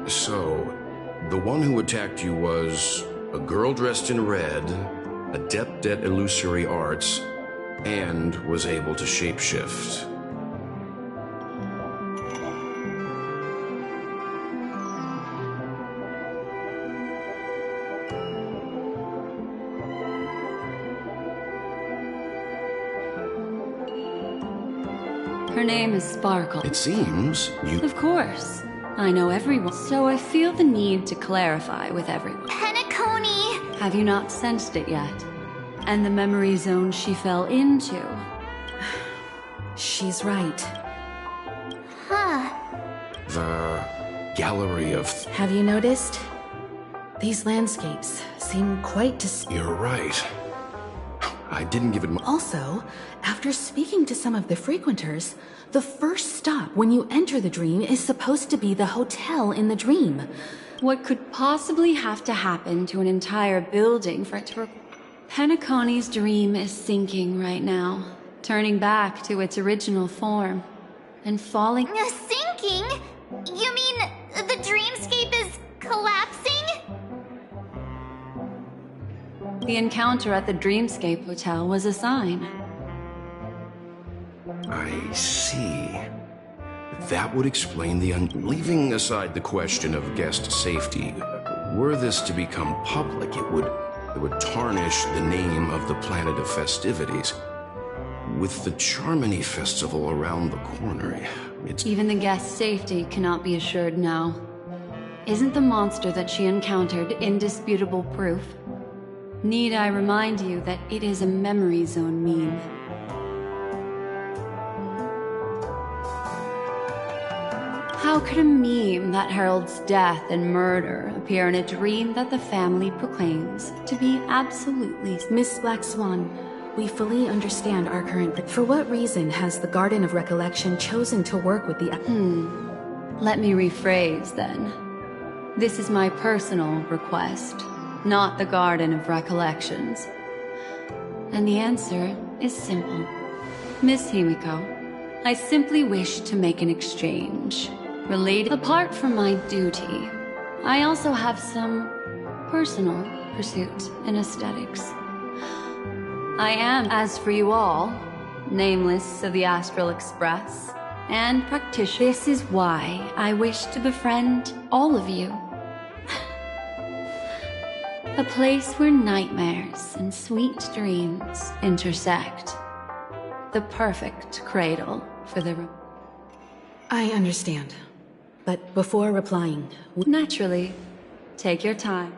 So, the one who attacked you was a girl dressed in red, adept at illusory arts, and was able to shapeshift. Her name is Sparkle. It seems you... Of course. I know everyone, so I feel the need to clarify with everyone. Penacony! Have you not sensed it yet? And the memory zone she fell into? She's right. Huh. The gallery of... Have you noticed? These landscapes seem quite You're right. I didn't give it much... Also, after speaking to some of the frequenters, the first stop when you enter the dream is supposed to be the hotel in the dream. What could possibly have to happen to an entire building for it to... Penacony's dream is sinking right now, turning back to its original form, and falling... Sinking? You mean the dreamscape is collapsing? The encounter at the Dreamscape Hotel was a sign. I see. That would explain the leaving aside the question of guest safety, were this to become public, it would tarnish the name of the planet of festivities. With the Charmony Festival around the corner, it's... Even the guest's safety cannot be assured now. Isn't the monster that she encountered indisputable proof? Need I remind you that it is a memory zone meme? How could a meme that heralds death and murder appear in a dream that the family proclaims to be absolutely... Miss Black Swan, we fully understand our current... For what reason has the Garden of Recollection chosen to work with the... Let me rephrase, then. This is my personal request, not the Garden of Recollections. And the answer is simple. Miss Himiko, I simply wish to make an exchange. Related... Apart from my duty, I also have some personal pursuits in aesthetics. I am, as for you all, nameless of the Astral Express, and practitioner. This is why I wish to befriend all of you. A place where nightmares and sweet dreams intersect. The perfect cradle for the... I understand. But before replying... Naturally. Take your time.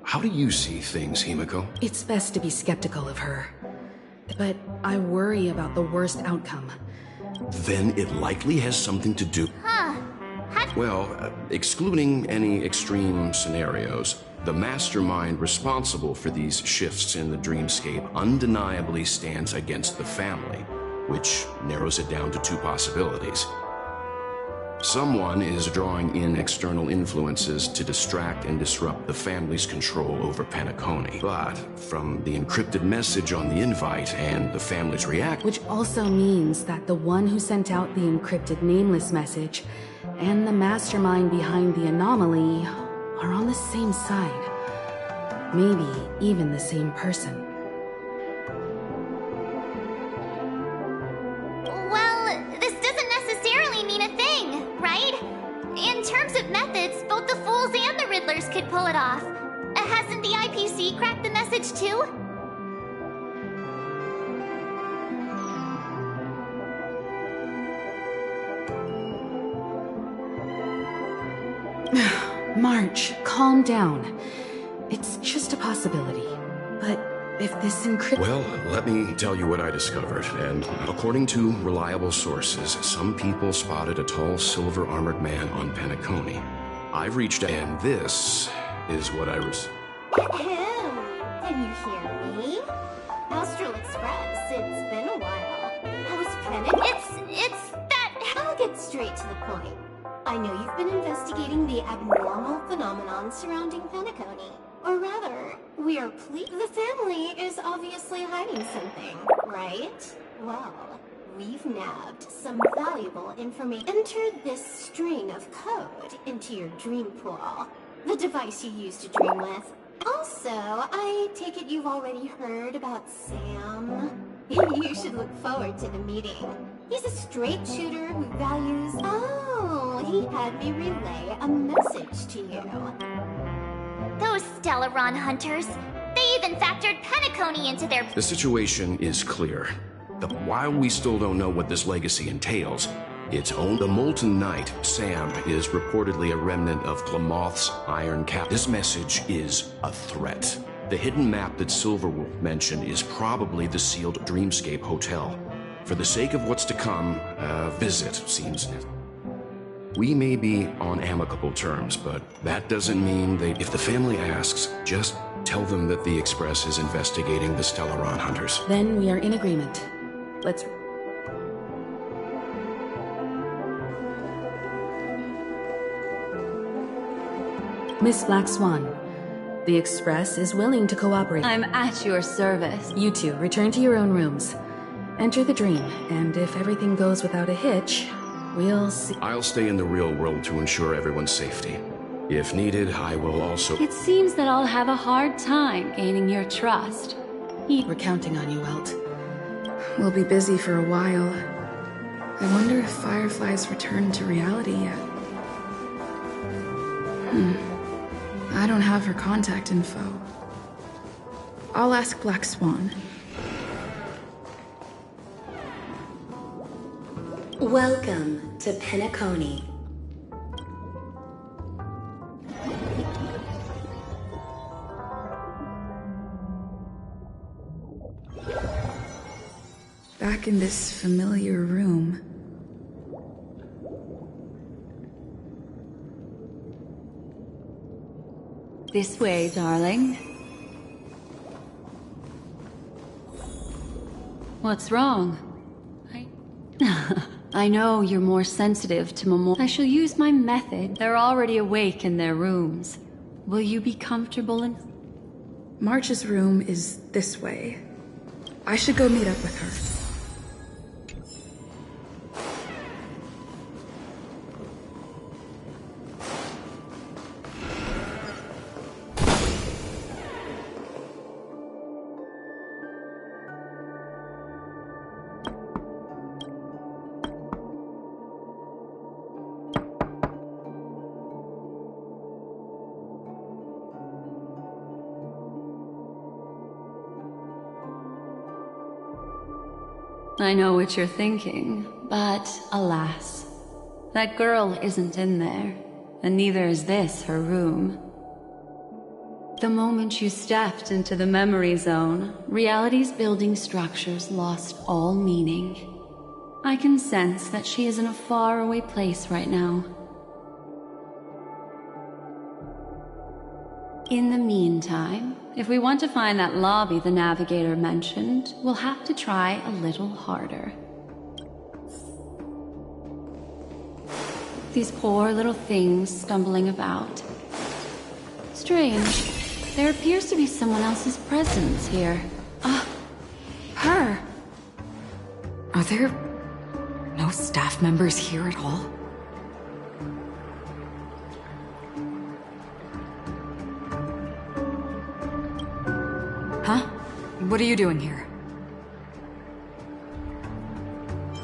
How do you see things, Himiko? It's best to be skeptical of her. But I worry about the worst outcome. Then it likely has something to do... Well, excluding any extreme scenarios, the mastermind responsible for these shifts in the dreamscape undeniably stands against the family, which narrows it down to two possibilities. Someone is drawing in external influences to distract and disrupt the family's control over Penacony. But from the encrypted message on the invite and the family's reaction... Which also means that the one who sent out the encrypted nameless message and the mastermind behind the anomaly are on the same side. Maybe even the same person. Well, this doesn't necessarily mean a thing, right? In terms of methods, both the Fools and the Riddlers could pull it off. Hasn't the IPC cracked the message too? March, calm down. It's just a possibility. But if this encrypt... Well, let me tell you what I discovered, and according to reliable sources, some people spotted a tall silver-armored man on Penacony. I've reached out, and this is what I was... Ahem. Can you hear me? Astral Express, it's been a while. How's Penacony? It's that... I'll get straight to the point. I know you've been investigating the abnormal phenomenon surrounding Penacony. Or Oh, please. The family is obviously hiding something, right? Well, we've nabbed some valuable information. Enter this string of code into your dream pool, the device you use to dream with. Also, I take it you've already heard about Sam? You should look forward to the meeting. He's a straight shooter who values... Oh, he had me relay a message to you. Those Stellaron hunters. They even factored Penacony into their... The situation is clear. While we still don't know what this legacy entails, the Molten Knight, Sam, is reportedly a remnant of Glamoth's Iron Cap. This message is a threat. The hidden map that Silverwolf mentioned is probably the sealed Dreamscape Hotel. For the sake of what's to come, a visit seems... We may be on amicable terms, but that doesn't mean if the family asks, just tell them that the Express is investigating the Stellaron hunters. Then we are in agreement. Let's... Miss Black Swan, the Express is willing to cooperate. I'm at your service. You two, return to your own rooms. Enter the dream, and if everything goes without a hitch, we'll see. I'll stay in the real world to ensure everyone's safety. If needed, I will also... It seems that I'll have a hard time gaining your trust. We're counting on you, Welt. We'll be busy for a while. I wonder if Firefly's returned to reality yet. I don't have her contact info. I'll ask Black Swan. Welcome to Penacony. Back in this familiar room. This way, darling. What's wrong? I know you're more sensitive to I shall use my method. They're already awake in their rooms. Will you be comfortable in... March's room is this way. I should go meet up with her. I know what you're thinking, but alas, that girl isn't in there, and neither is this her room. The moment you stepped into the memory zone, reality's building structures lost all meaning. I can sense that she is in a faraway place right now. In the meantime, if we want to find that lobby the navigator mentioned, we'll have to try a little harder. These poor little things stumbling about. Strange. There appears to be someone else's presence here. Her. Are there no staff members here at all? Huh? What are you doing here?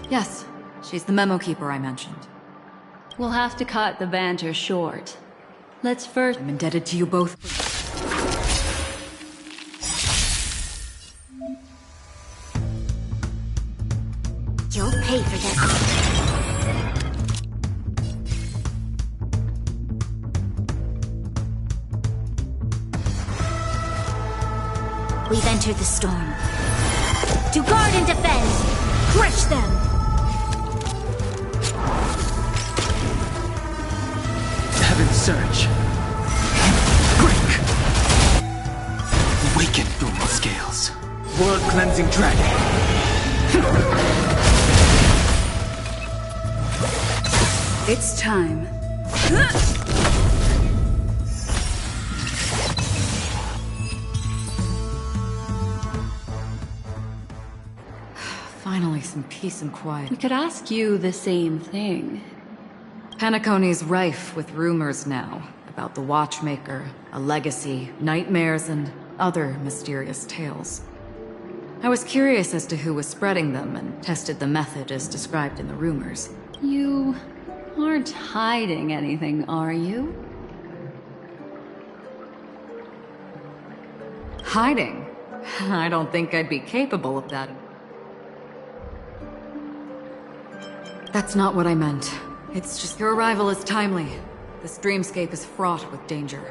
Yes, she's the memo keeper I mentioned. We'll have to cut the banter short. Let's first... I'm indebted to you both. You'll pay for this. We've entered the storm. To guard and defend! Crush them! Heaven's surge. Break! Awaken, Thorn Scales. World-cleansing dragon. It's time. Finally, some peace and quiet. We could ask you the same thing. Penacony's rife with rumors now about the Watchmaker, a legacy, nightmares, and other mysterious tales. I was curious as to who was spreading them and tested the method as described in the rumors. You aren't hiding anything, are you? Hiding? I don't think I'd be capable of that. That's not what I meant. It's just your arrival is timely. This dreamscape is fraught with danger.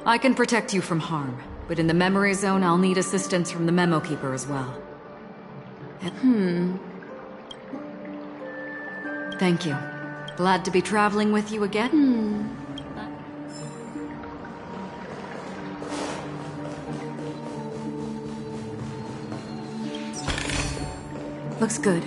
I can protect you from harm, but in the memory zone I'll need assistance from the Memo Keeper as well. Thank you. Glad to be traveling with you again. Looks good.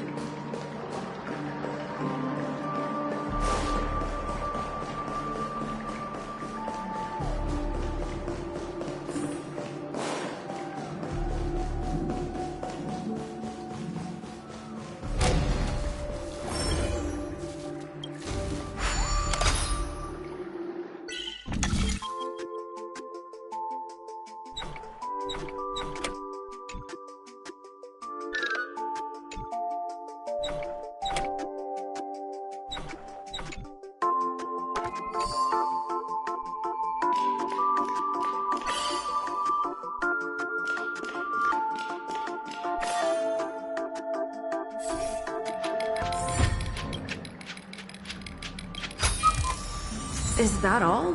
Is that all?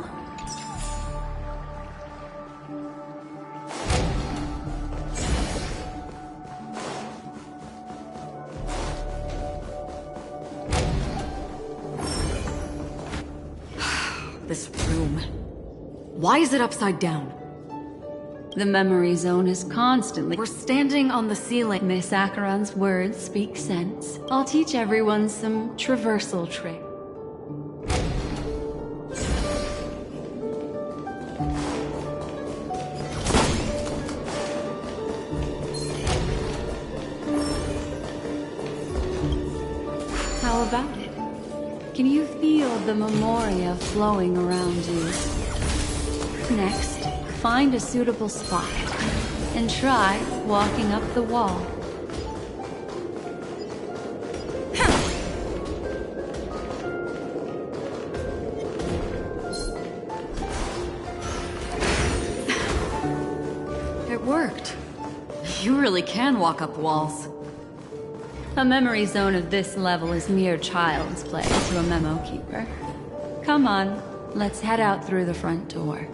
This room. Why is it upside down? The memory zone is constantly... We're standing on the ceiling. Miss Acheron's words speak sense. I'll teach everyone some traversal tricks. How about it? Can you feel the memoria flowing around you? Next, find a suitable spot and try walking up the wall. It worked. You really can walk up walls. A memory zone of this level is mere child's play to a Memo Keeper. Come on, let's head out through the front door.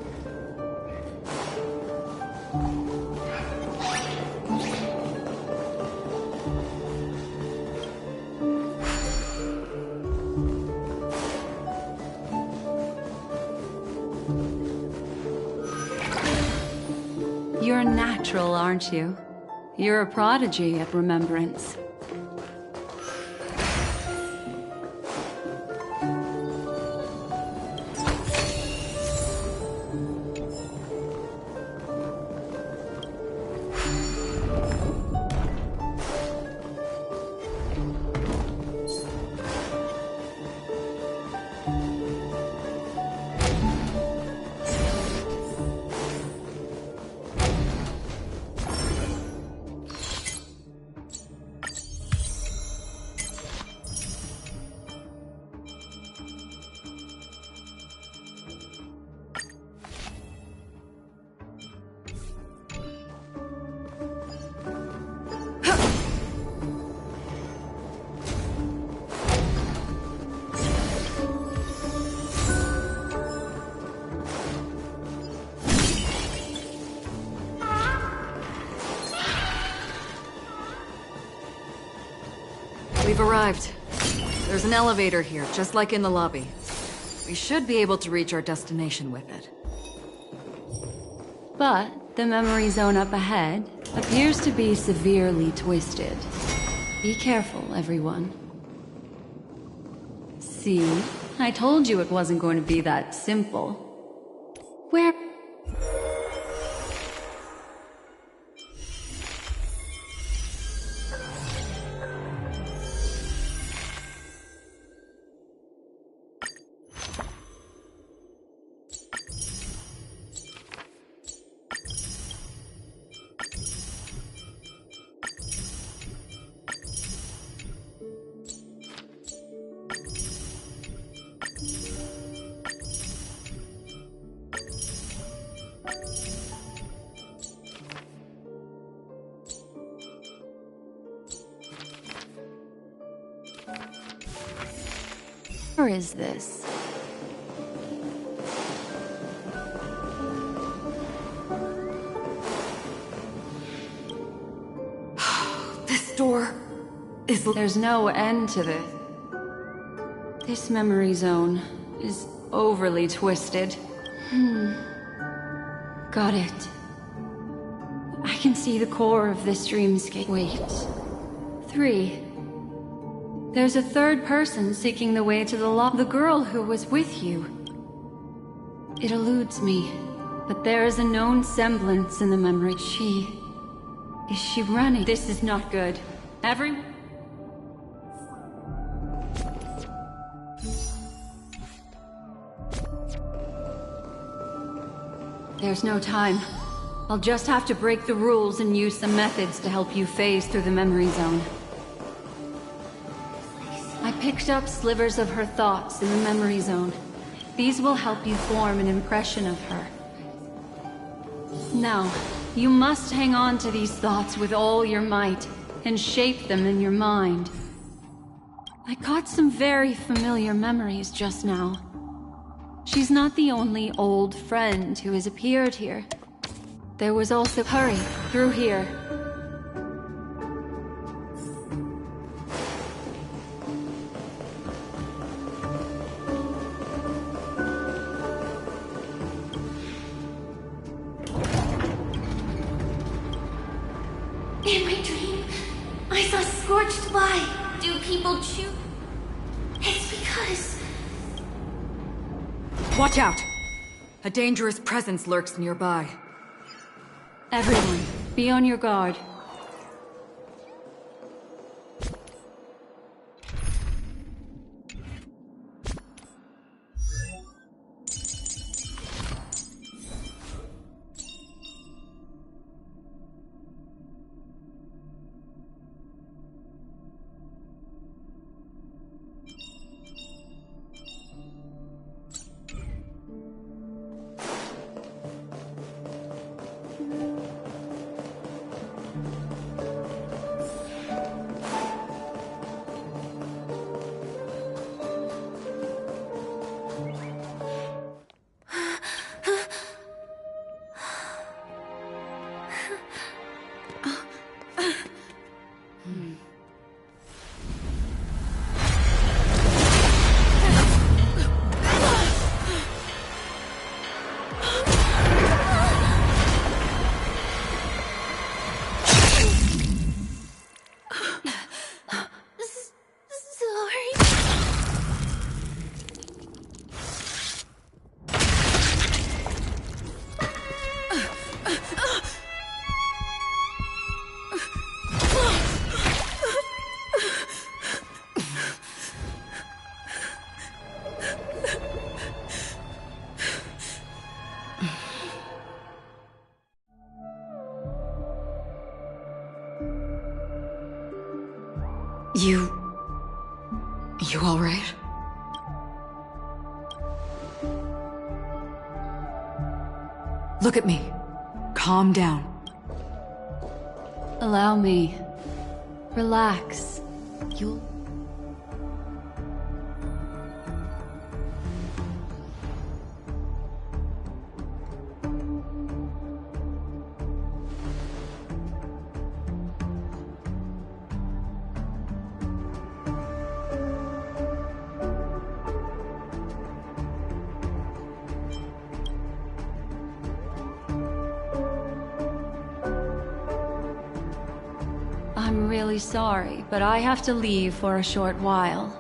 You're natural, aren't you? You're a prodigy at remembrance. We've arrived. There's an elevator here, just like in the lobby. We should be able to reach our destination with it. But the memory zone up ahead appears to be severely twisted. Be careful, everyone. See? I told you it wasn't going to be that simple. Where... door is this? This door is... There's no end to this. This memory zone is overly twisted. Got it. I can see the core of this dreamscape. Wait. 3. There's a third person seeking the way to the lock. The girl who was with you. It eludes me, but there is a known semblance in the memory. Is she running? This is not good. There's no time. I'll just have to break the rules and use some methods to help you phase through the memory zone. I picked up slivers of her thoughts in the memory zone. These will help you form an impression of her. Now, you must hang on to these thoughts with all your might and shape them in your mind. I caught some very familiar memories just now. She's not the only old friend who has appeared here. There was also... Hurry, through here. In my dream, I saw scorched fly. Do people chew? It's because... Watch out! A dangerous presence lurks nearby. Everyone, be on your guard. You all right? Look at me. Calm down. Allow me. Relax. You'll... I'm really sorry, but I have to leave for a short while.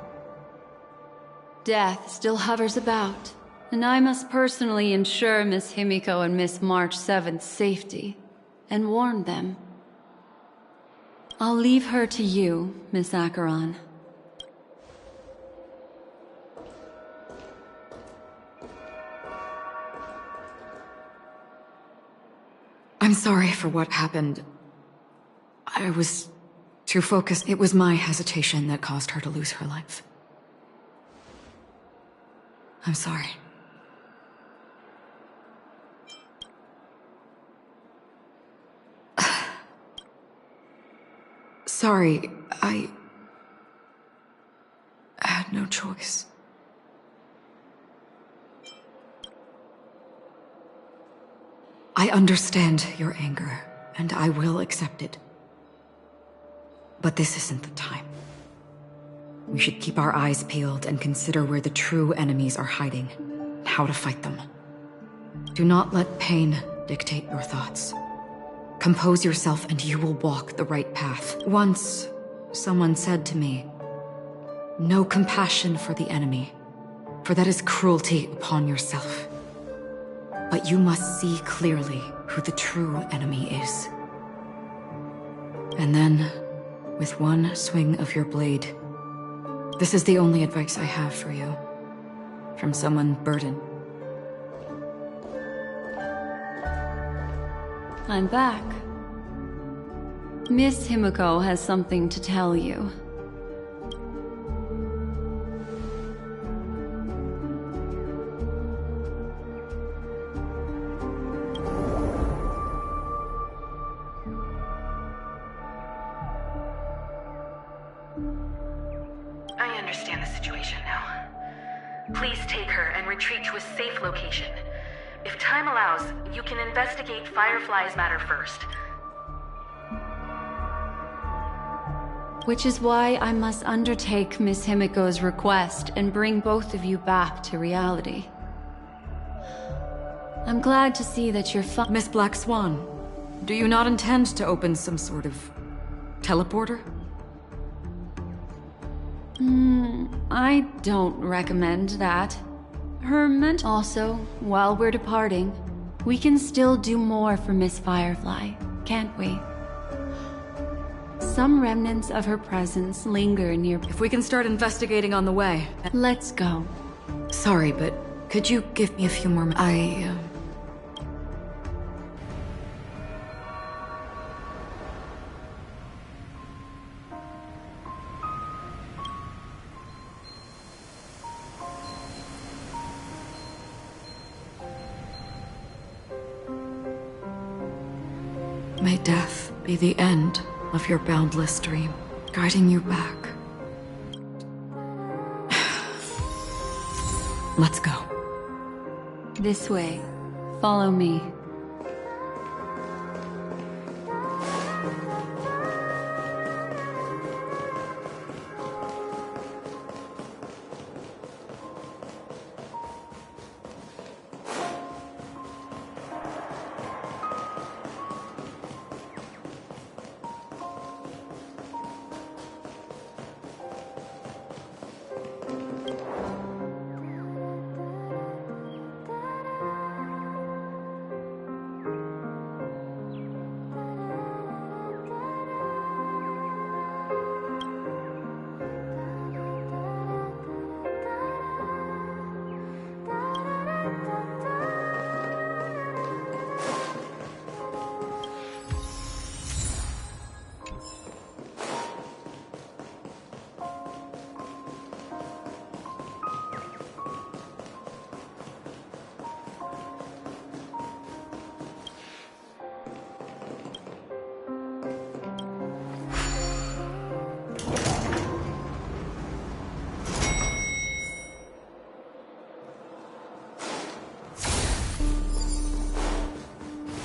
Death still hovers about, and I must personally ensure Miss Himiko and Miss March 7th's safety, and warn them. I'll leave her to you, Miss Acheron. I'm sorry for what happened. I was too focused. It was my hesitation that caused her to lose her life. I'm sorry. Sorry, I had no choice. I understand your anger, and I will accept it. But this isn't the time. We should keep our eyes peeled and consider where the true enemies are hiding, and how to fight them. Do not let pain dictate your thoughts. Compose yourself and you will walk the right path. Once, someone said to me, "No compassion for the enemy, for that is cruelty upon yourself. But you must see clearly who the true enemy is." And then, with one swing of your blade, this is the only advice I have for you, from someone burdened. I'm back. Miss Himiko has something to tell you. I understand the situation now. Please take her and retreat to a safe location. If time allows, you can investigate Firefly's matter first. Which is why I must undertake Miss Himiko's request and bring both of you back to reality. I'm glad to see that you're Miss Black Swan, do you not intend to open some sort of teleporter? I don't recommend that. Also, while we're departing, we can still do more for Miss Firefly, can't we? Some remnants of her presence linger near. If we can start investigating on the way. Let's go. Sorry, but could you give me a few more minutes? May death be the end of your boundless dream, guiding you back. Let's go. This way. Follow me.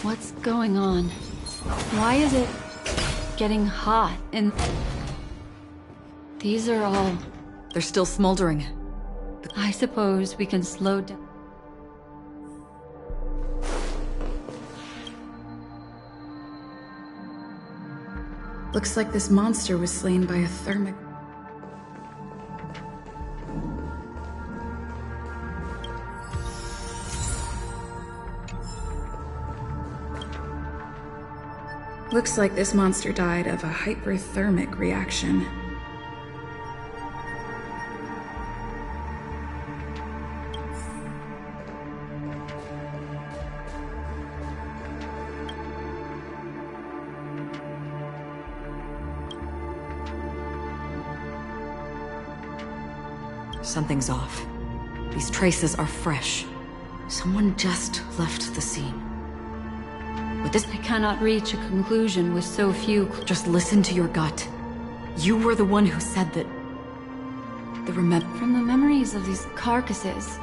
What's going on? Why is it getting hot and... These are all... They're still smoldering. I suppose we can slow down. Looks like this monster was slain by a thermic... Looks like this monster died of a hyperthermic reaction. Something's off. These traces are fresh. Someone just left the scene. But this... I cannot reach a conclusion with so few... Just listen to your gut. You were the one who said that... From the memories of these carcasses,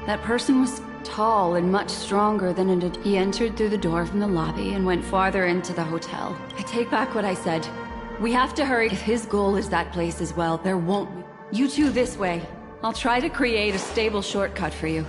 that person was tall and much stronger than it. He entered through the door from the lobby and went farther into the hotel. I take back what I said. We have to hurry. If his goal is that place as well, there won't be. You two this way. I'll try to create a stable shortcut for you.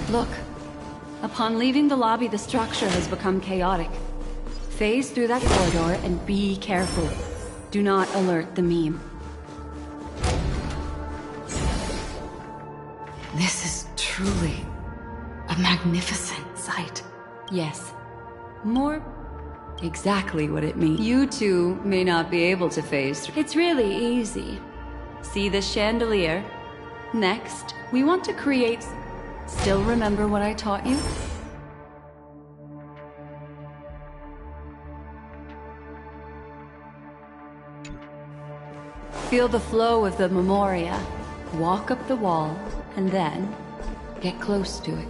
Look. Upon leaving the lobby, the structure has become chaotic. Phase through that corridor and be careful. Do not alert the meme. This is truly a magnificent sight. Yes. More exactly what it means. You two may not be able to phase through. It's really easy. See this chandelier? Next, we want to create... Still remember what I taught you? Feel the flow of the memoria. Walk up the wall, and then get close to it.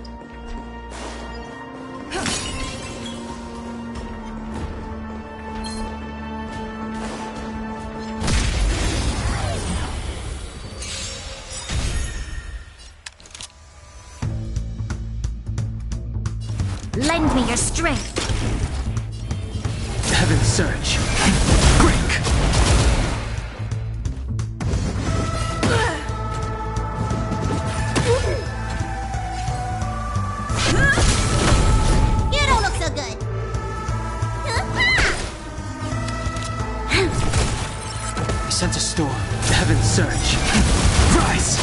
Lend me your strength. Heaven's Surge. Break! You don't look so good. I sense a storm. Heaven's Surge. Rise!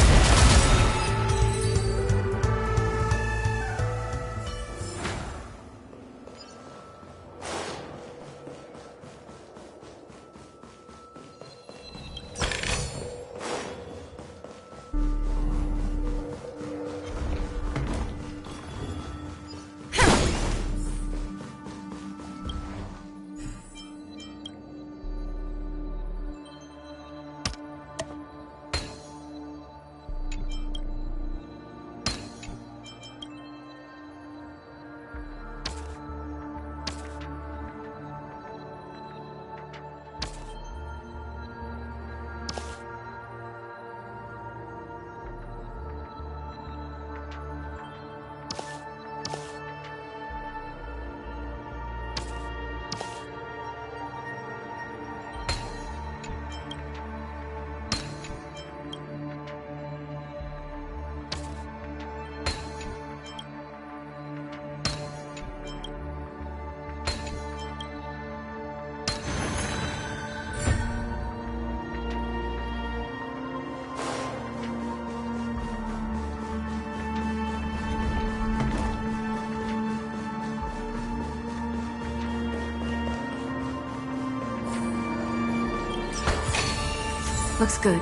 Looks good.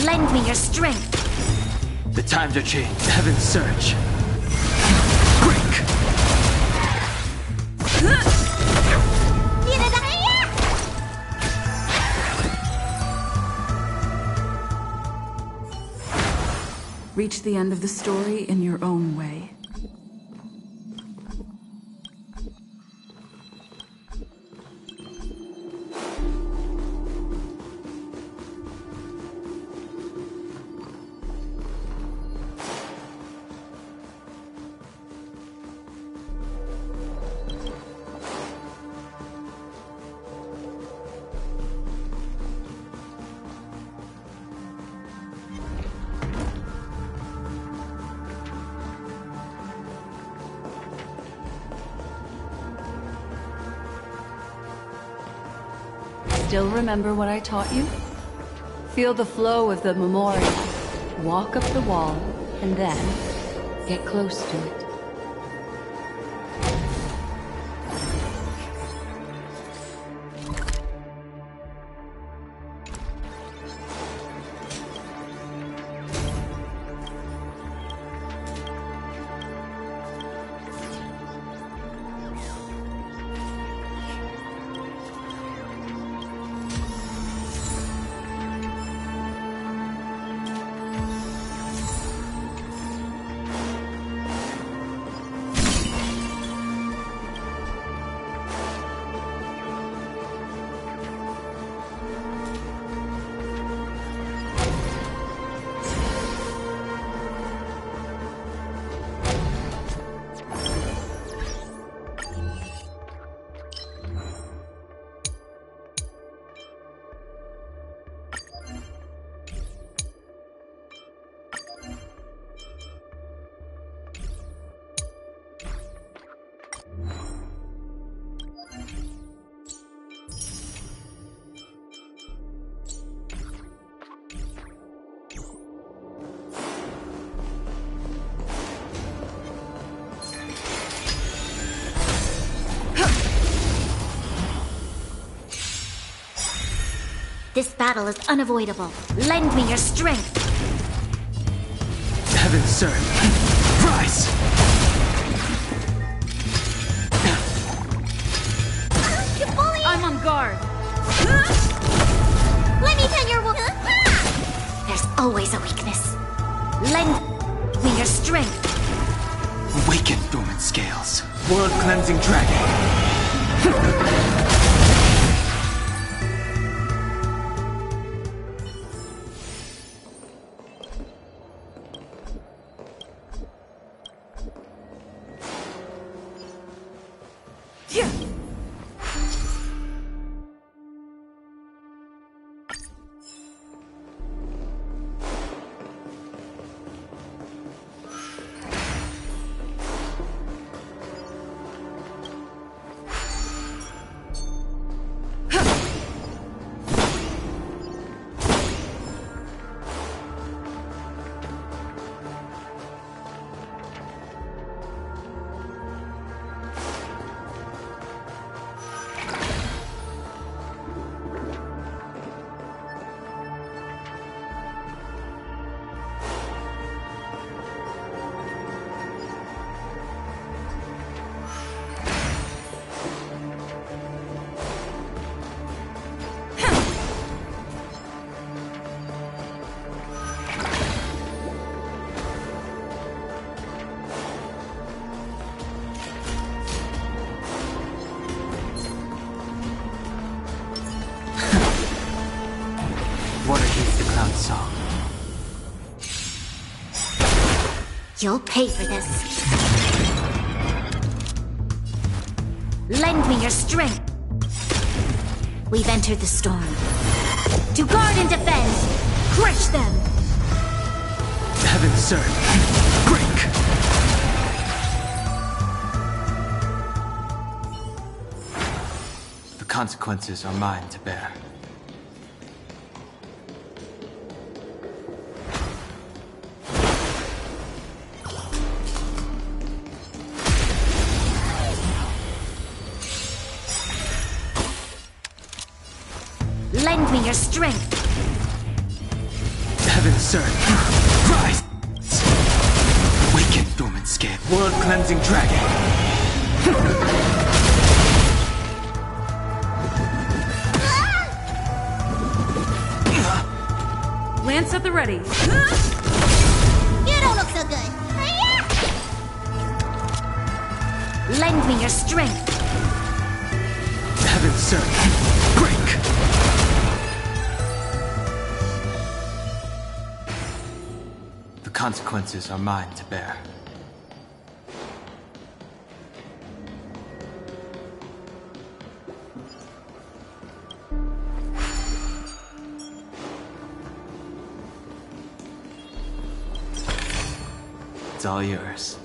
Lend me your strength. The times are changed. Heaven's Surge. Break! Reach the end of the story in your own way. Still remember what I taught you? Feel the flow of the memorial. Walk up the wall, and then get close to it. This battle is unavoidable. Lend me your strength. Heaven, sir. Rise! You bully! I'm on guard. Let me tell your There's always a weakness. Lend me your strength. Awaken, dormant scales. World-cleansing dragon. Song. You'll pay for this. Lend me your strength. We've entered the storm. To guard and defend. Crush them. Heaven, sir. Break. The consequences are mine to bear. Lend me your strength. Heaven, sir. Rise! Awaken, dormant scale. World-cleansing dragon. Lance at the ready. You don't look so good. Lend me your strength. Heaven, sir. Break! The consequences are mine to bear. It's all yours.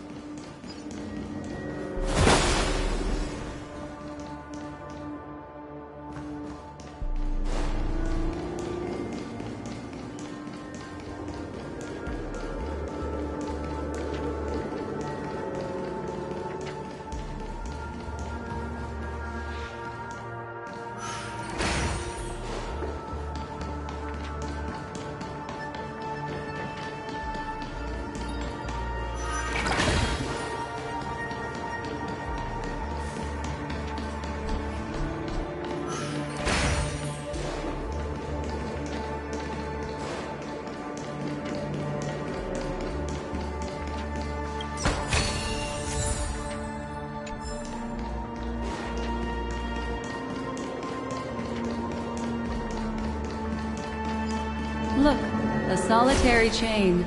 Look, a solitary chain.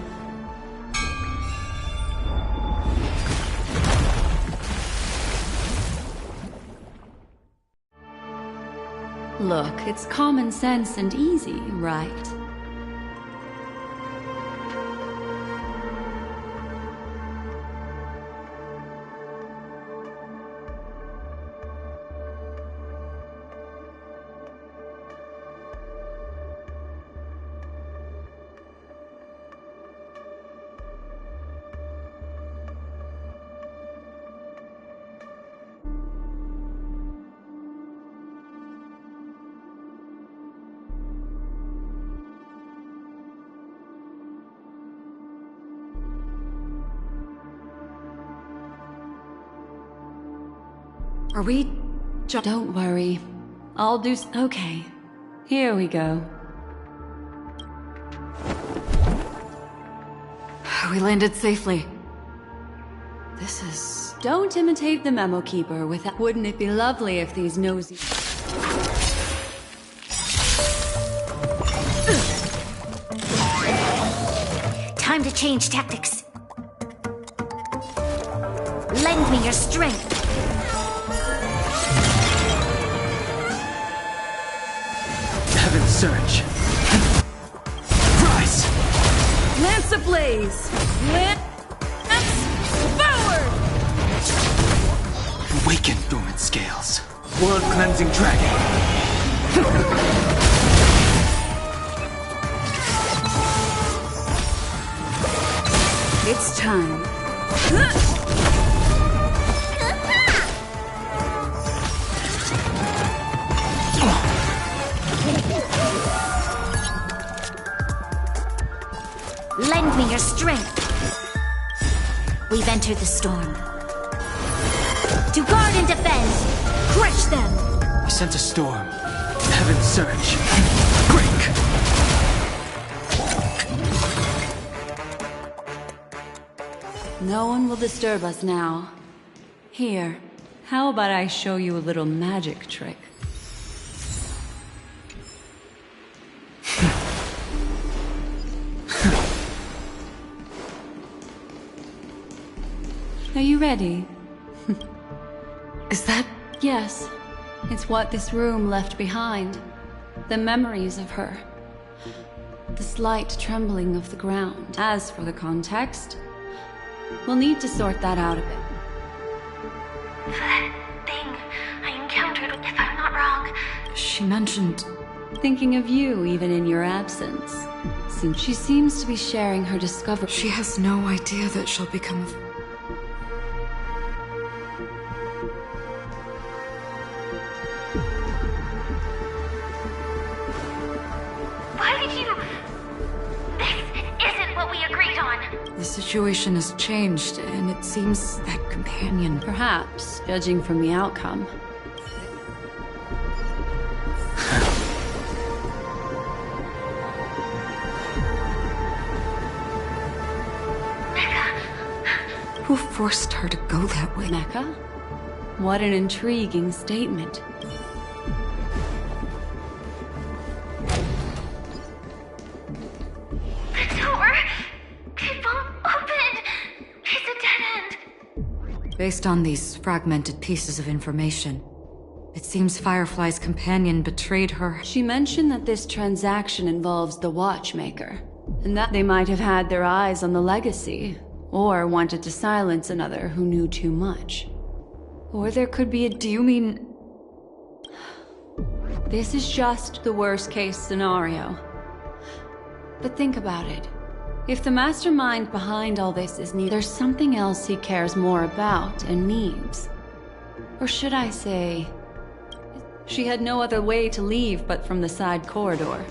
Look, it's common sense and easy, right? Are we... Don't worry. I'll do okay. Here we go. We landed safely. This is... Don't imitate the memo keeper without... Wouldn't it be lovely if these nosy... Time to change tactics. Lend me your strength. Heaven's surge. Rise! Lance ablaze! Lance forward! Awaken, dormant scales. World-cleansing dragon. It's time. Lend me your strength. We've entered the storm. To guard and defend! Crush them! I sense a storm. Heaven's surge. Break! No one will disturb us now. Here, how about I show you a little magic trick? Are you ready? Is that... Yes. It's what this room left behind. The memories of her. The slight trembling of the ground. As for the context, we'll need to sort that out a bit. That thing I encountered, if I'm not wrong. She mentioned... Thinking of you even in your absence. Since she seems to be sharing her discovery. She has no idea that she'll become... Why did you... This isn't what we agreed on. The situation has changed, and it seems that companion... Perhaps, judging from the outcome. Who forced her to go that way? Mecha? What an intriguing statement. The door! It won't open! It's a dead end! Based on these fragmented pieces of information, it seems Firefly's companion betrayed her. She mentioned that this transaction involves the Watchmaker, and that they might have had their eyes on the legacy, or wanted to silence another who knew too much. Or there could be a... Do you mean... This is just the worst-case scenario. But think about it. If the mastermind behind all this is neither, there's something else he cares more about and needs. Or should I say... She had no other way to leave but from the side corridor.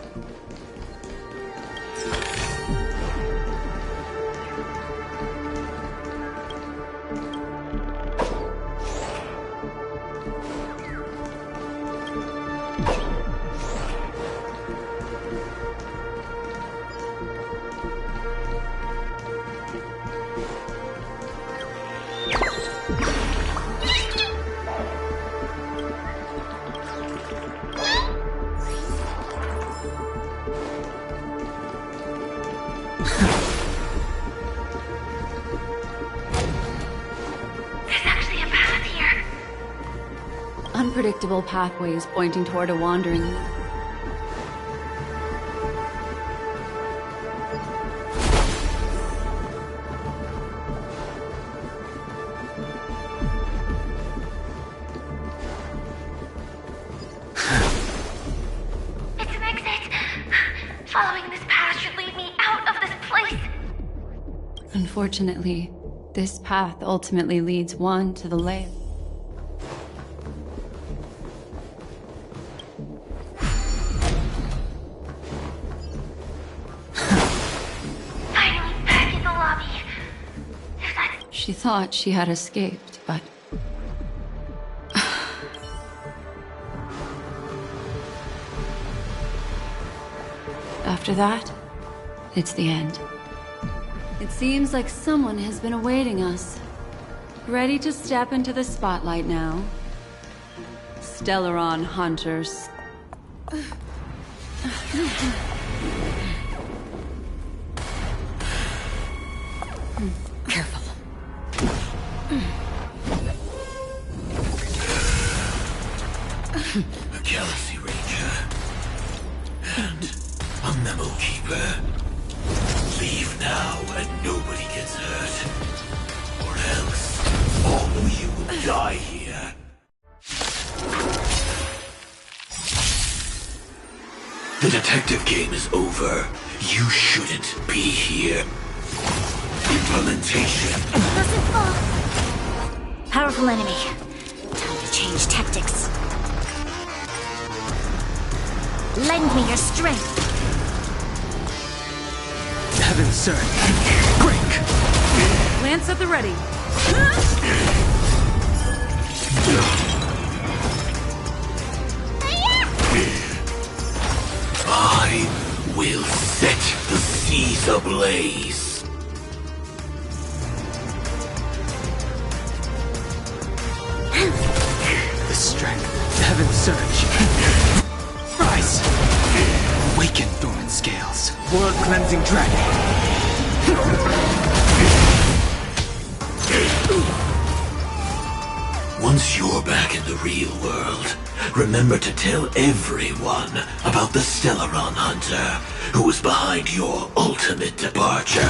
There's actually a path here. Unpredictable pathways pointing toward a wandering loop. It's an exit. Following this path should lead me out of this place. Unfortunately, this path ultimately leads one to the lair. Finally back in the lobby. If that's She thought she had escaped, but... After that, it's the end. It seems like someone has been awaiting us. Ready to step into the spotlight now. Stellaron Hunters. Careful. A Galaxy Ranger. And a Memo Keeper. Leave now and nobody gets hurt. Or else, all of you will die here. The detective game is over. You shouldn't be here. Implementation. doesn't fall. Powerful enemy. Time to change tactics. Lend me your strength. Heaven surge. Break! Lance at the ready. I will set the seas ablaze. The strength. Heaven surge. Rise! Awaken dormant scales. World cleansing dragon. Once you're back in the real world, remember to tell everyone about the Stellaron Hunter who was behind your ultimate departure.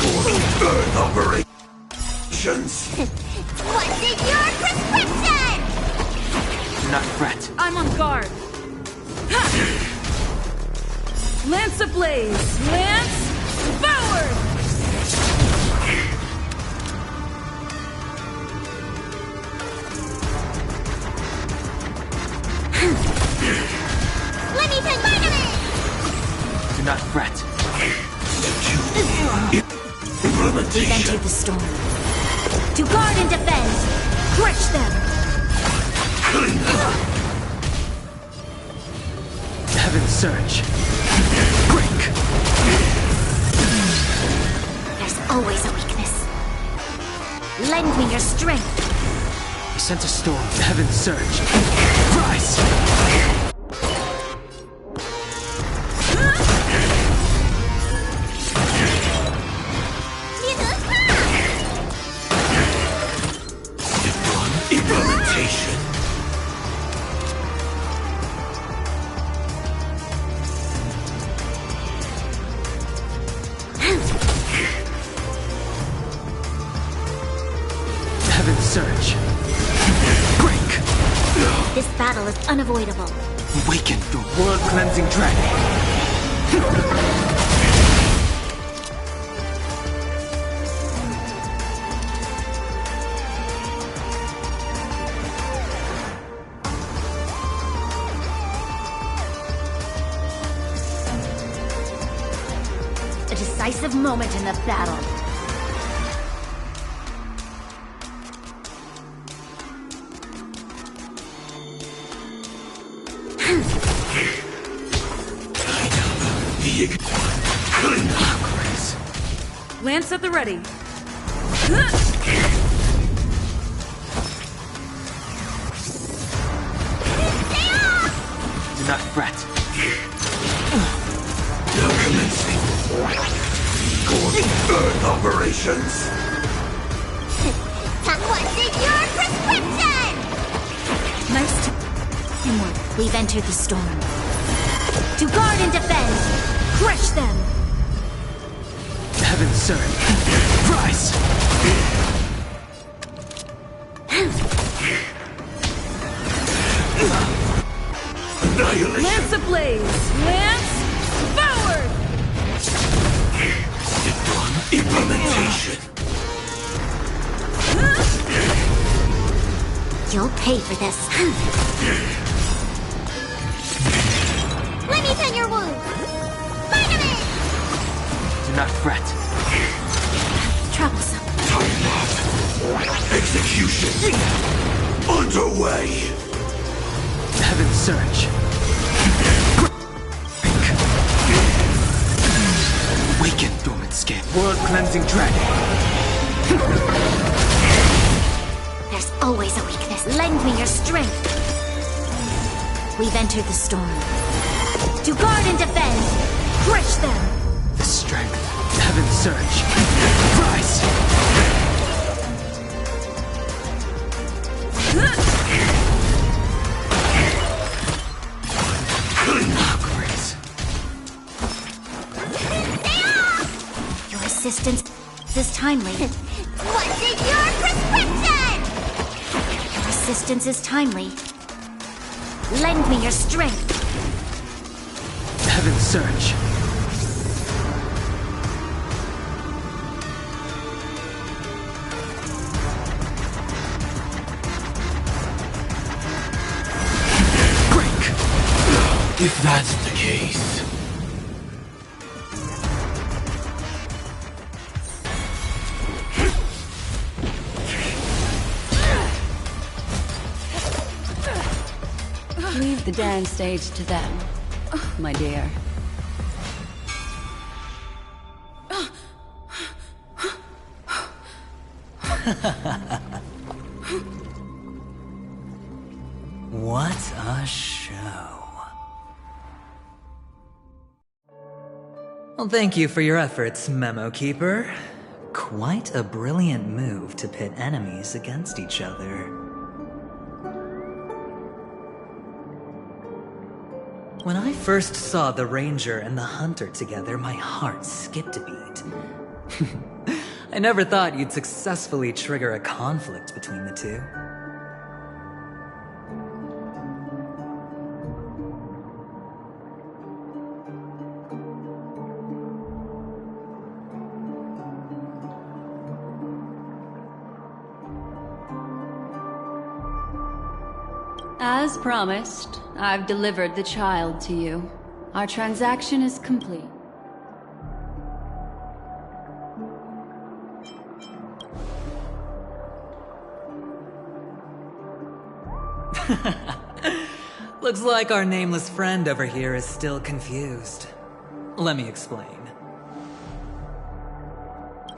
Going Earth operations. What's in your prescription? Do not fret. I'm on guard. Ha! Lance ablaze. Lance forward! Let me take vitamins! Do not fret. We've Implementation. entered the storm. To guard and defend! Crush them! Heaven surge. Break! There's always a weakness. Lend me your strength. I sent a storm. Heaven surge. Rise! Implementation. Heaven surge. Break! This battle is unavoidable. Awaken the world cleansing dragon. A decisive moment in the battle. Lance at the ready. Do not fret. Now commencing. Gorgon Earth operations. What's in your prescription? Nice to... Teamwork. We've entered the storm. To guard and defend! Crush them! Heaven surge. Rise! Annihilation! Lance ablaze! Lance forward! Cyclone implementation. You'll pay for this. Let me tend your wound. Vitamin! Do not fret. Troublesome. Time up. Execution. Underway. Heaven surge. Awaken, dormant skin. World cleansing dragon. There's always a weakness. Lend me your strength. We've entered the storm. To guard and defend. Crush them. The strength. Heaven surge. Rise. Grace. Your assistance is timely. What's in your prescription? Your assistance is timely. Lend me your strength. Heaven surge. If that's the case... Leave the dance stage to them, my dear. What a show. Well, thank you for your efforts, Memo Keeper. Quite a brilliant move to pit enemies against each other. When I first saw the Ranger and the Hunter together, my heart skipped a beat. I never thought you'd successfully trigger a conflict between the two. As promised, I've delivered the child to you. Our transaction is complete. Looks like our nameless friend over here is still confused. Let me explain.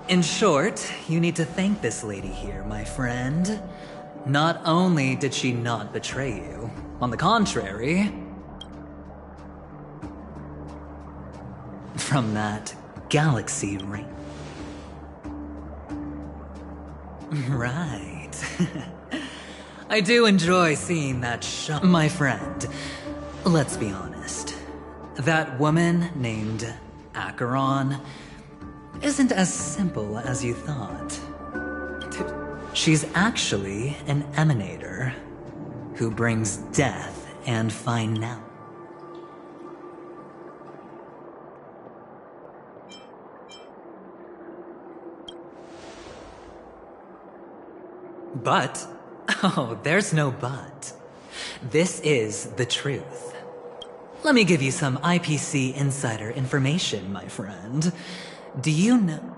In short, you need to thank this lady here, my friend. Not only did she not betray you, on the contrary, from that galaxy ring. Right. I do enjoy seeing that shot. My friend, let's be honest. That woman named Acheron isn't as simple as you thought. She's actually an emanator who brings death and finality. But, oh, there's no but. This is the truth. Let me give you some IPC insider information, my friend. Do you know?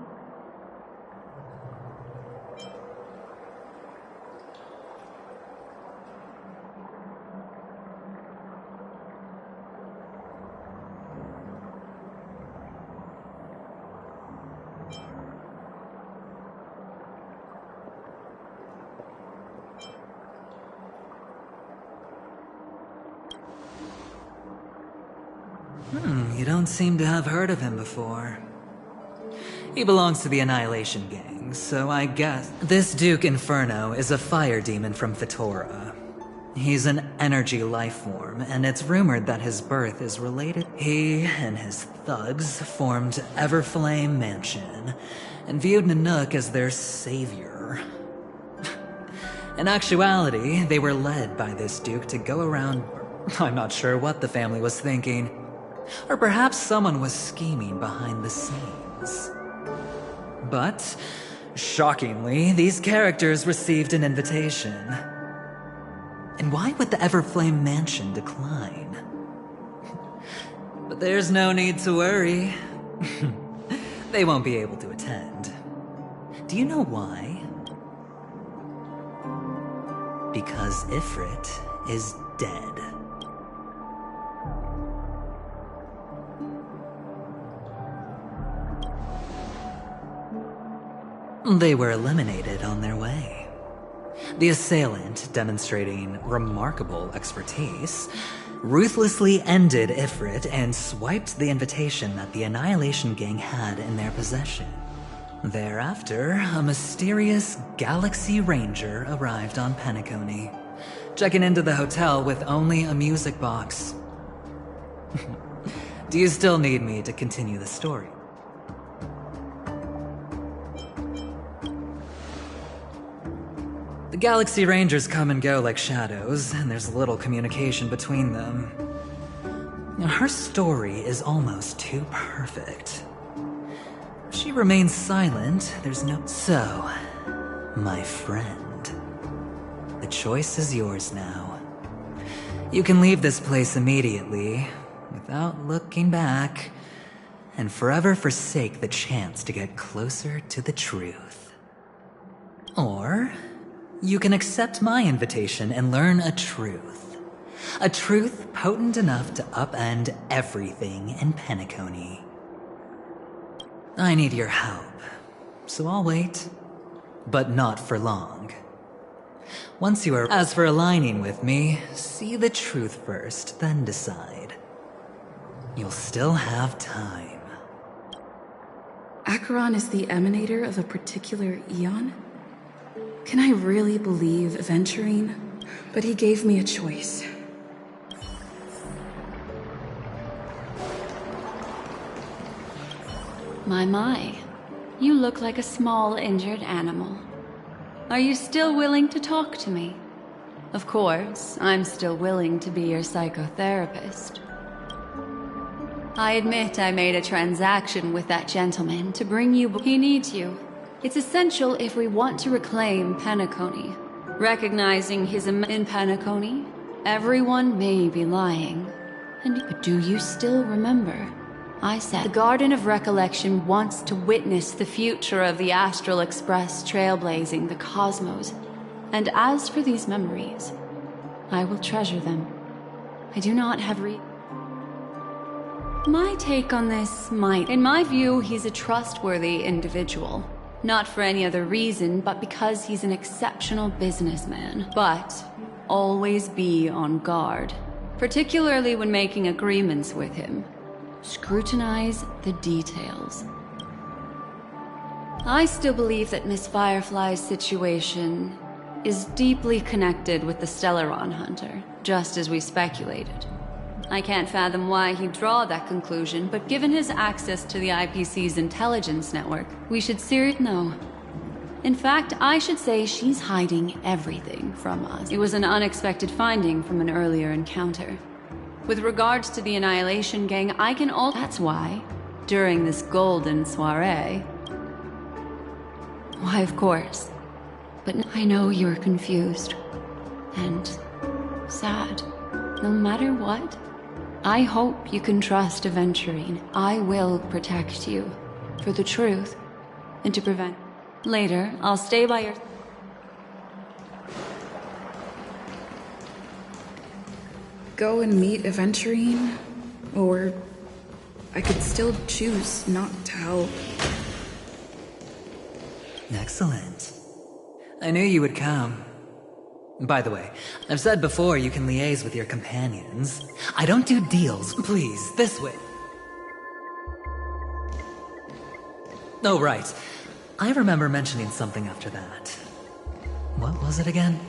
You don't seem to have heard of him before. He belongs to the Annihilation Gang, so I guess this Duke Inferno is a fire demon from Fetora. He's an energy life form, and it's rumored that his birth is related. He and his thugs formed Everflame Mansion, and viewed Nanook as their savior. In actuality, they were led by this Duke to go around... I'm not sure what the family was thinking. Or perhaps someone was scheming behind the scenes. But, shockingly, these characters received an invitation. And why would the Everflame Mansion decline? But there's no need to worry. They won't be able to attend. Do you know why? Because Ifrit is dead. They were eliminated on their way. The assailant, demonstrating remarkable expertise, ruthlessly ended Ifrit and swiped the invitation that the Annihilation Gang had in their possession. Thereafter, a mysterious Galaxy Ranger arrived on Penacony, checking into the hotel with only a music box. Do you still need me to continue the story? The Galaxy Rangers come and go like shadows, and there's little communication between them. Her story is almost too perfect. If she remains silent, there's no... So, my friend, the choice is yours now. You can leave this place immediately, without looking back, and forever forsake the chance to get closer to the truth. Or... you can accept my invitation and learn a truth. A truth potent enough to upend everything in Penacony. I need your help, so I'll wait. But not for long. Once you are... As for aligning with me, see the truth first, then decide. You'll still have time. Acheron is the emanator of a particular eon? Can I really believe Venturine? But he gave me a choice. My. You look like a small, injured animal. Are you still willing to talk to me? Of course, I'm still willing to be your psychotherapist. I admit I made a transaction with that gentleman to bring you... He needs you. It's essential if we want to reclaim Penacony. Recognizing his in Penacony, everyone may be lying. But do you still remember? I said the Garden of Recollection wants to witness the future of the Astral Express trailblazing the cosmos. And as for these memories, I will treasure them. I do not have My take on this might... In my view, he's a trustworthy individual. Not for any other reason, but because he's an exceptional businessman. But always be on guard, particularly when making agreements with him. Scrutinize the details. I still believe that Miss Firefly's situation is deeply connected with the Stellaron Hunter, just as we speculated. I can't fathom why he'd draw that conclusion, but given his access to the IPC's intelligence network, we should No. In fact, I should say she's hiding everything from us. It was an unexpected finding from an earlier encounter. With regards to the Annihilation Gang, I can That's why, during this golden soiree... Why, of course. But I know you're confused. And... sad. No matter what, I hope you can trust Venturine. I will protect you. For the truth. And to prevent... Later, I'll stay by your... Go and meet Venturine? Or... I could still choose not to help. Excellent. I knew you would come. By the way, I've said before you can liaise with your companions. I don't do deals. Please, this way. Oh, right. I remember mentioning something after that. What was it again?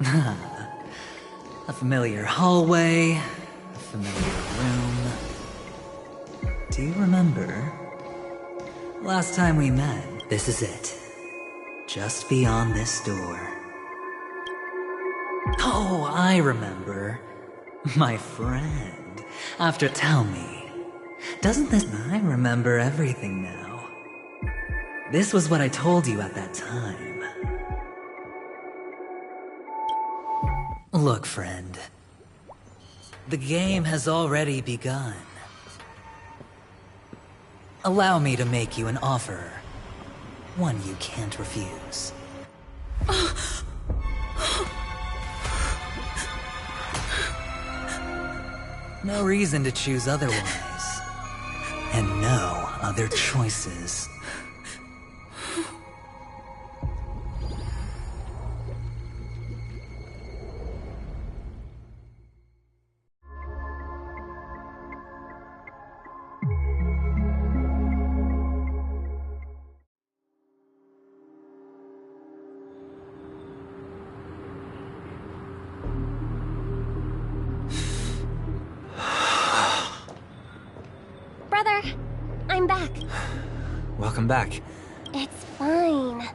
A familiar hallway, a familiar room. Do you remember? Last time we met, this is it. Just beyond this door. Oh, I remember. My friend. Tell me. Doesn't this... I remember everything now. This was what I told you at that time. Look, friend. The game has already begun. Allow me to make you an offer. One you can't refuse. No reason to choose otherwise. And no other choices. Brother, I'm back. Welcome back. It's fine.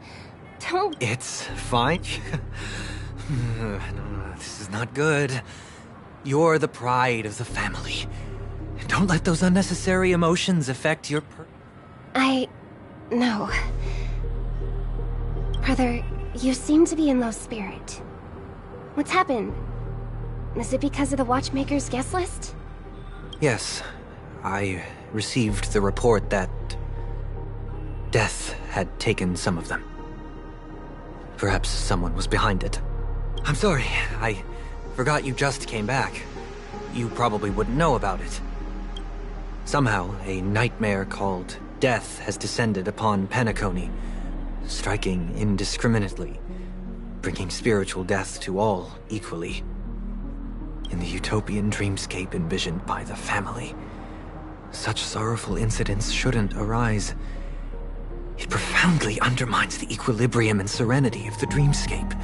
Don't... It's fine? No, this is not good. You're the pride of the family. Don't let those unnecessary emotions affect your No. Brother, you seem to be in low spirit. What's happened? Is it because of the Watchmaker's guest list? Yes. I received the report that death had taken some of them. Perhaps someone was behind it. I'm sorry, I forgot you just came back. You probably wouldn't know about it. Somehow, a nightmare called death has descended upon Penacony, striking indiscriminately, bringing spiritual death to all equally. In the utopian dreamscape envisioned by the family, such sorrowful incidents shouldn't arise. It profoundly undermines the equilibrium and serenity of the dreamscape.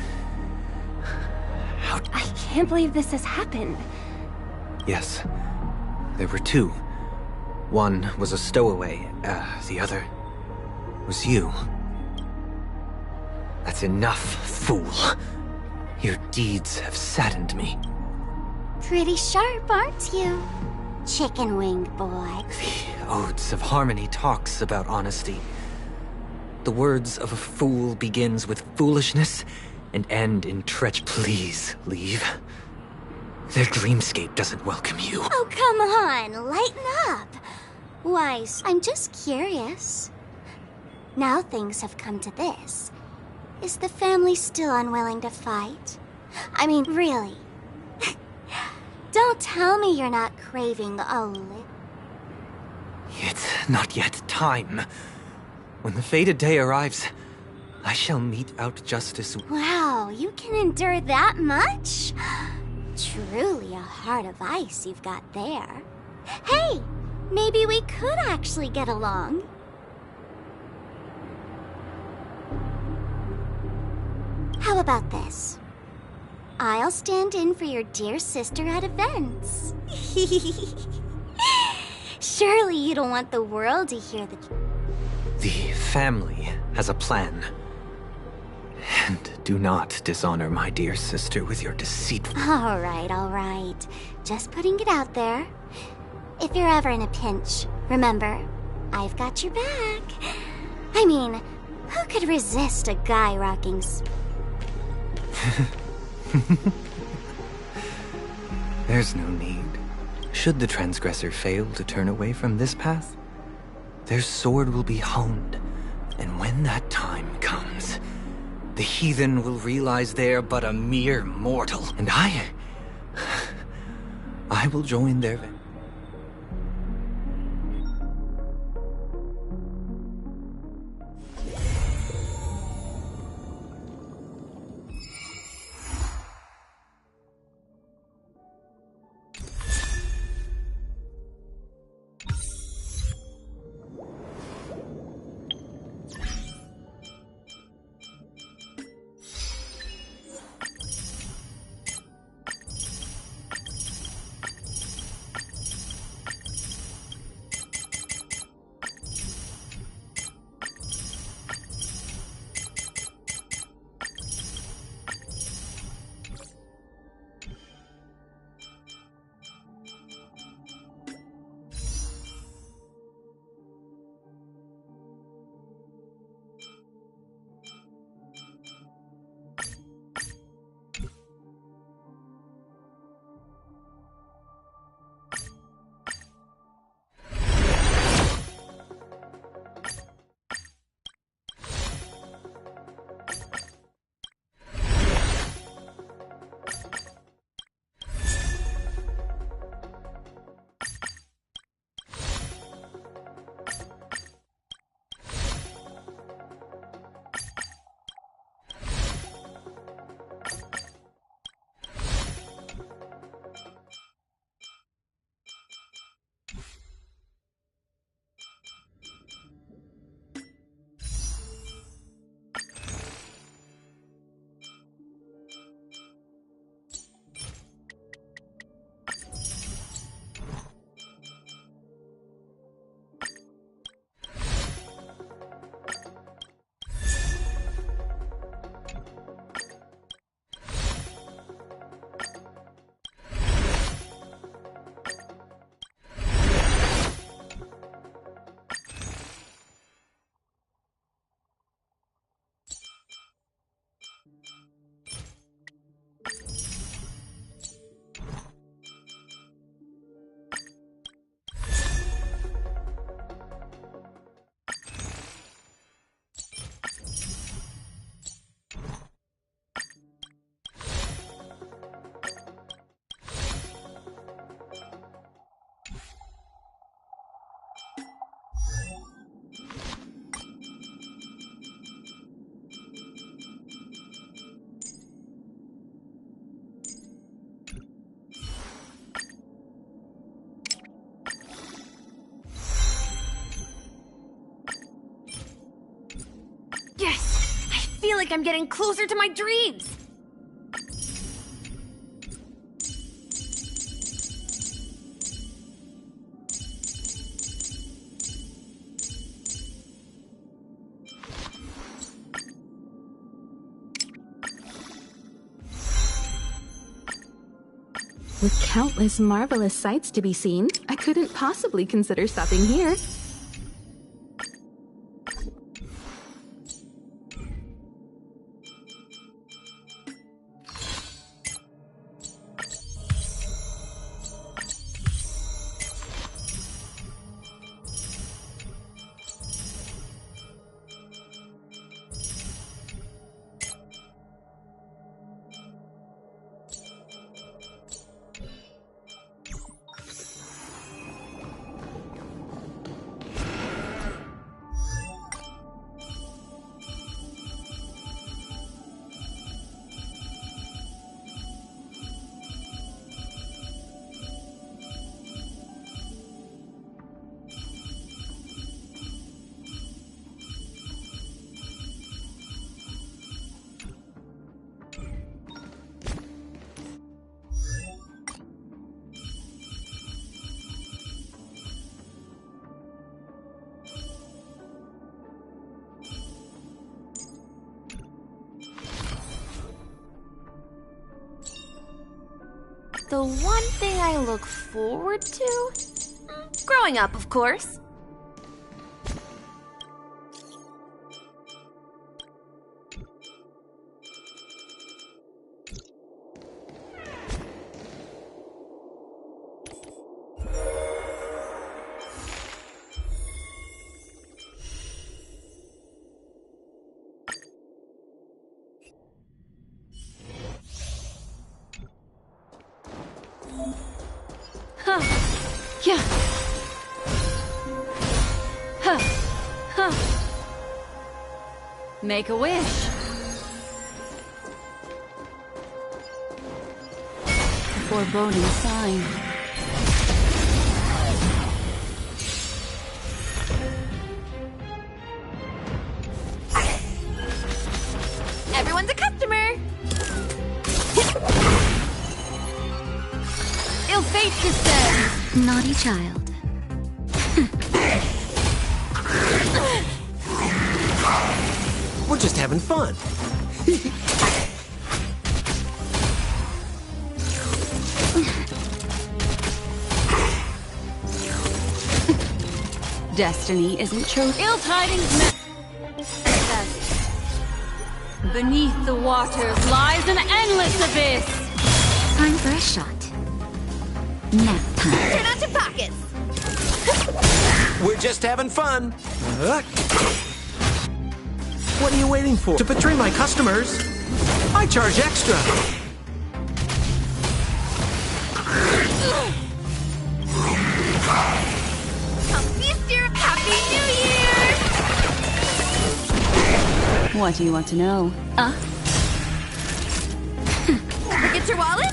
I can't believe this has happened. Yes. There were two. One was a stowaway, the other was you. That's enough, fool. Your deeds have saddened me. Pretty sharp, aren't you? Chicken-winged boy. The Odes of Harmony talks about honesty. The words of a fool begins with foolishness and end in treachery. Please, leave. Their dreamscape doesn't welcome you. Oh, come on, lighten up. Why, I'm just curious. Now things have come to this. Is the family still unwilling to fight? I mean, really? Don't tell me you're not craving a lip. It's not yet time. When the fated day arrives, I shall mete out justice. Wow, you can endure that much? Truly a heart of ice you've got there. Hey, maybe we could actually get along. How about this? I'll stand in for your dear sister at events. Surely you don't want the world to hear the... The family has a plan. And do not dishonor my dear sister with your deceit. All right. Just putting it out there. If you're ever in a pinch, remember, I've got your back. I mean, who could resist a guy rocking... There's no need. Should the transgressor fail to turn away from this path, their sword will be honed, and when that time comes, the heathen will realize they're but a mere mortal, and I will join their... like I'm getting closer to my dreams. With countless marvelous sights to be seen, I couldn't possibly consider stopping here. The one thing I look forward to? Growing up, of course. Huh. Yeah. Huh. Huh. Make a wish. A foreboding sign. Everyone's a customer! Ill fate descends. Naughty child. We're just having fun. Destiny isn't true. Ill tidings. Beneath the waters lies an endless abyss. Time for a shot. Nap time. Turn out your pockets! We're just having fun. What are you waiting for? To betray my customers? I charge extra. Happy New Year! What do you want to know? Forget your wallet?